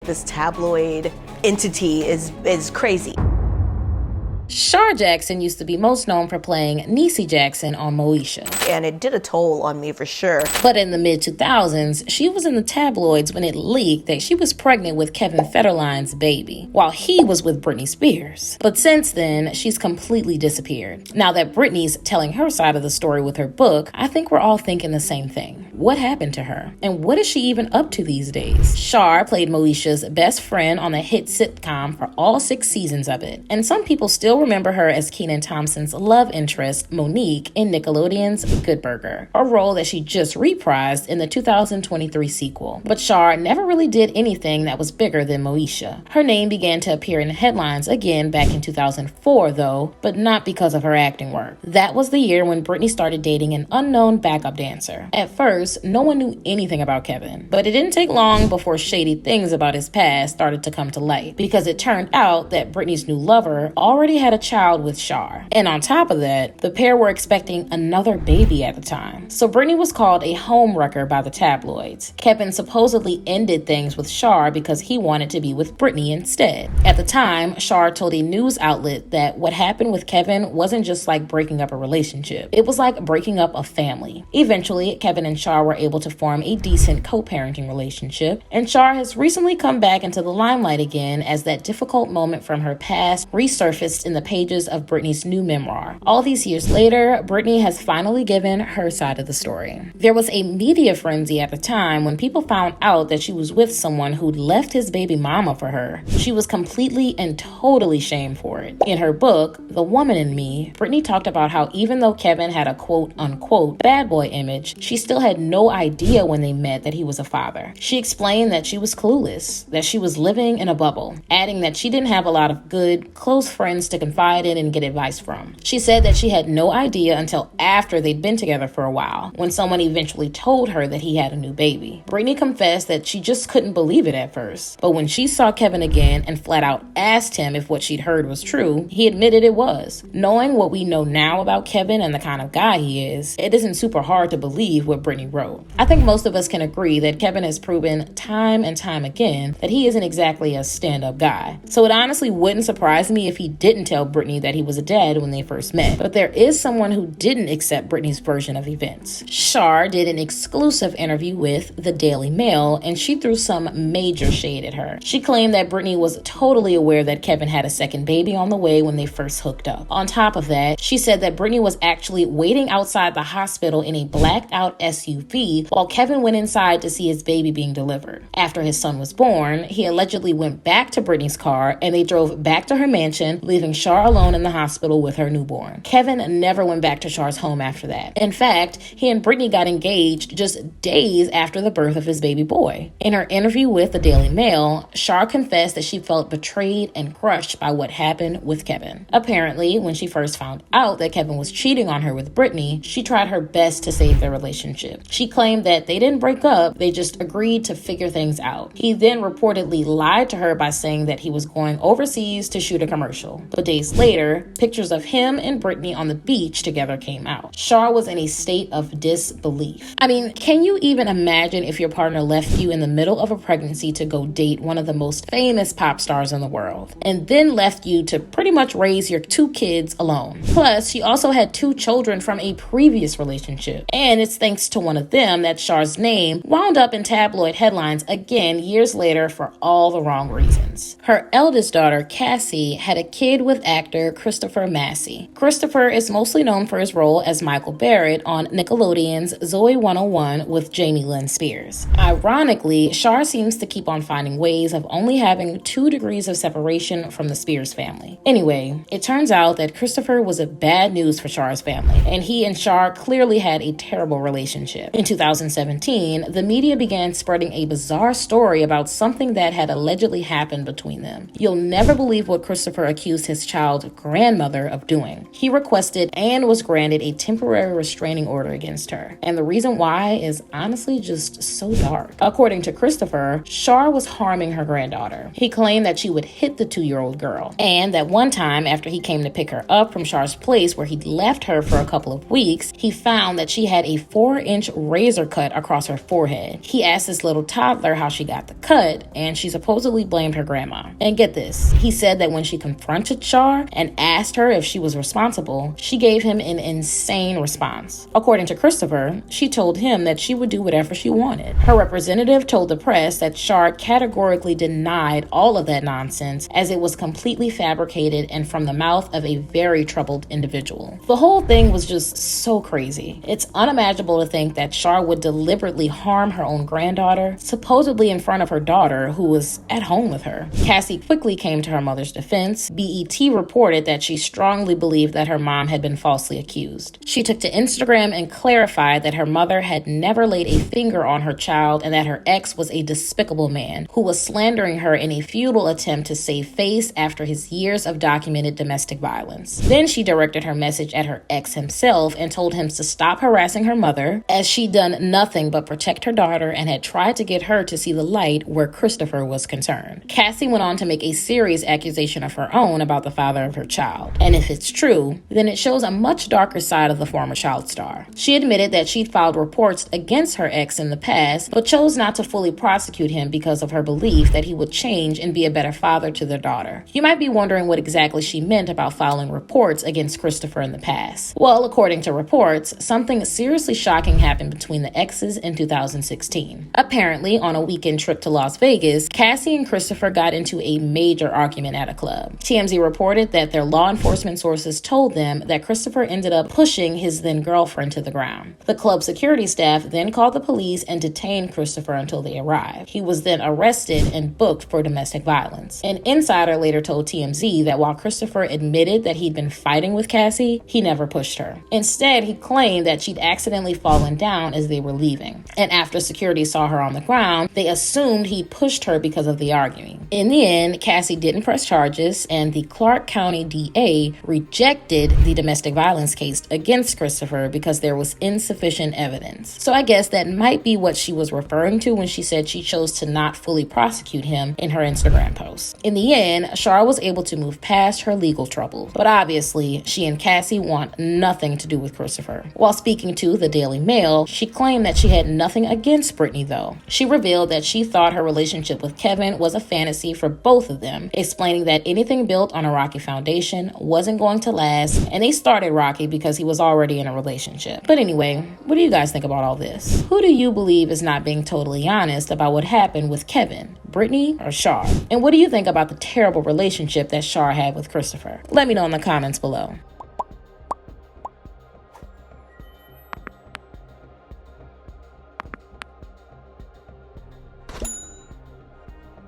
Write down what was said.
This tabloid entity is crazy. Shar Jackson used to be most known for playing Niecy Jackson on Moesha. And it did a toll on me for sure. But in the mid-2000s, she was in the tabloids when it leaked that she was pregnant with Kevin Federline's baby, while he was with Britney Spears. But since then, she's completely disappeared. Now that Britney's telling her side of the story with her book, I think we're all thinking the same thing. What happened to her? And what is she even up to these days? Shar played Moesha's best friend on the hit sitcom for all 6 seasons of it. And some people still remember her as Kenan Thompson's love interest, Monique, in Nickelodeon's Good Burger, a role that she just reprised in the 2023 sequel. But Shar never really did anything that was bigger than Moesha. Her name began to appear in headlines again back in 2004, though, but not because of her acting work. That was the year when Britney started dating an unknown backup dancer. At first, no one knew anything about Kevin, but it didn't take long before shady things about his past started to come to light, because it turned out that Britney's new lover already had a child with Shar. And on top of that, the pair were expecting another baby at the time. So Britney was called a homewrecker by the tabloids. Kevin supposedly ended things with Shar because he wanted to be with Britney instead. At the time, Shar told a news outlet that what happened with Kevin wasn't just like breaking up a relationship. It was like breaking up a family. Eventually, Kevin and Shar were able to form a decent co-parenting relationship, and Shar has recently come back into the limelight again as that difficult moment from her past resurfaced in the pages of Britney's new memoir. All these years later, Britney has finally given her side of the story. There was a media frenzy at the time when people found out that she was with someone who'd left his baby mama for her. She was completely and totally shamed for it. In her book, The Woman in Me, Britney talked about how even though Kevin had a quote-unquote bad boy image, she still had no idea when they met that he was a father. She explained that she was clueless, that she was living in a bubble, adding that she didn't have a lot of good, close friends to confide in and get advice from. She said that she had no idea until after they'd been together for a while, when someone eventually told her that he had a new baby. Britney confessed that she just couldn't believe it at first, but when she saw Kevin again and flat out asked him if what she'd heard was true, he admitted it was. Knowing what we know now about Kevin and the kind of guy he is, it isn't super hard to believe what Britney wrote. I think most of us can agree that Kevin has proven time and time again that he isn't exactly a stand-up guy. So it honestly wouldn't surprise me if he didn't tell Britney that he was a dad when they first met. But there is someone who didn't accept Britney's version of events. Shar did an exclusive interview with the Daily Mail, and she threw some major shade at her. She claimed that Britney was totally aware that Kevin had a second baby on the way when they first hooked up. On top of that, she said that Britney was actually waiting outside the hospital in a blacked out SUV while Kevin went inside to see his baby being delivered. After his son was born, he allegedly went back to Britney's car and they drove back to her mansion, leaving Shar alone in the hospital with her newborn. Kevin never went back to Shar's home after that. In fact, he and Britney got engaged just days after the birth of his baby boy. In her interview with the Daily Mail, Shar confessed that she felt betrayed and crushed by what happened with Kevin. Apparently, when she first found out that Kevin was cheating on her with Britney, she tried her best to save their relationship. She claimed that they didn't break up, they just agreed to figure things out. He then reportedly lied to her by saying that he was going overseas to shoot a commercial. But days later, pictures of him and Britney on the beach together came out. Shar was in a state of disbelief. I mean, can you even imagine if your partner left you in the middle of a pregnancy to go date one of the most famous pop stars in the world, and then left you to pretty much raise your 2 kids alone? Plus, she also had 2 children from a previous relationship, and it's thanks to one of them that Shar's name wound up in tabloid headlines again years later for all the wrong reasons. Her eldest daughter, Cassie, had a kid with actor Christopher Massey. Christopher is mostly known for his role as Michael Barrett on Nickelodeon's Zoe 101 with Jamie Lynn Spears. Ironically, Shar seems to keep on finding ways of only having 2 degrees of separation from the Spears family. Anyway, it turns out that Christopher was a bad news for Shar's family, and he and Shar clearly had a terrible relationship. In 2017, the media began spreading a bizarre story about something that had allegedly happened between them. You'll never believe what Christopher accused his child's grandmother of doing. He requested and was granted a temporary restraining order against her. And the reason why is honestly just so dark. According to Christopher, Shar was harming her granddaughter. He claimed that she would hit the 2-year-old girl, and that one time after he came to pick her up from Shar's place where he'd left her for a couple of weeks, he found that she had a 4-inch razor cut across her forehead. He asked this little toddler how she got the cut, and she supposedly blamed her grandma. And get this, he said that when she confronted Shar and asked her if she was responsible, she gave him an insane response. According to Christopher, she told him that she would do whatever she wanted. Her representative told the press that Shar categorically denied all of that nonsense, as it was completely fabricated and from the mouth of a very troubled individual. The whole thing was just so crazy. It's unimaginable to think that Shar would deliberately harm her own granddaughter, supposedly in front of her daughter who was at home with her. Cassie quickly came to her mother's defense. BET reported that she strongly believed that her mom had been falsely accused. She took to Instagram and clarified that her mother had never laid a finger on her child and that her ex was a despicable man who was slandering her in a futile attempt to save face after his years of documented domestic violence. Then she directed her message at her ex himself and told him to stop harassing her mother, as she'd done nothing but protect her daughter and had tried to get her to see the light where Christopher was concerned. Cassie went on to make a serious accusation of her own about the father of her child. And if it's true, then it shows a much darker side of the former child star. She admitted that she'd filed reports against her ex in the past, but chose not to fully prosecute him because of her belief that he would change and be a better father to their daughter. You might be wondering what exactly she meant about filing reports against Christopher in the past. Well, according to reports, something seriously shocking happened between the exes in 2016. Apparently, on a weekend trip to Las Vegas, Cassie and Christopher got into a major argument at a club. TMZ reported that their law enforcement sources told them that Christopher ended up pushing his then girlfriend to the ground. The club security staff then called the police and detained Christopher until they arrived. He was then arrested and booked for domestic violence. An insider later told TMZ that while Christopher admitted that he'd been fighting with Cassie, he never pushed her. Instead, he claimed that she'd accidentally fallen down as they were leaving. And after security saw her on the ground, they assumed he'd pushed her because of the arguing. In the end, Cassie didn't press charges, and the Clark County DA rejected the domestic violence case against Christopher because there was insufficient evidence. So I guess that might be what she was referring to when she said she chose to not fully prosecute him in her Instagram post. In the end, Shar was able to move past her legal troubles, but obviously, she and Cassie want nothing to do with Christopher. While speaking to the Daily Mail, she claimed that she had nothing against Britney, though. She revealed that she thought her relationship with Kevin was a fantasy for both of them, explaining that anything built on a rocky foundation wasn't going to last, and they started rocky because he was already in a relationship. But anyway, what do you guys think about all this? Who do you believe is not being totally honest about what happened with Kevin, Britney, or Shar? And what do you think about the terrible relationship that Shar had with Christopher? Let me know in the comments below.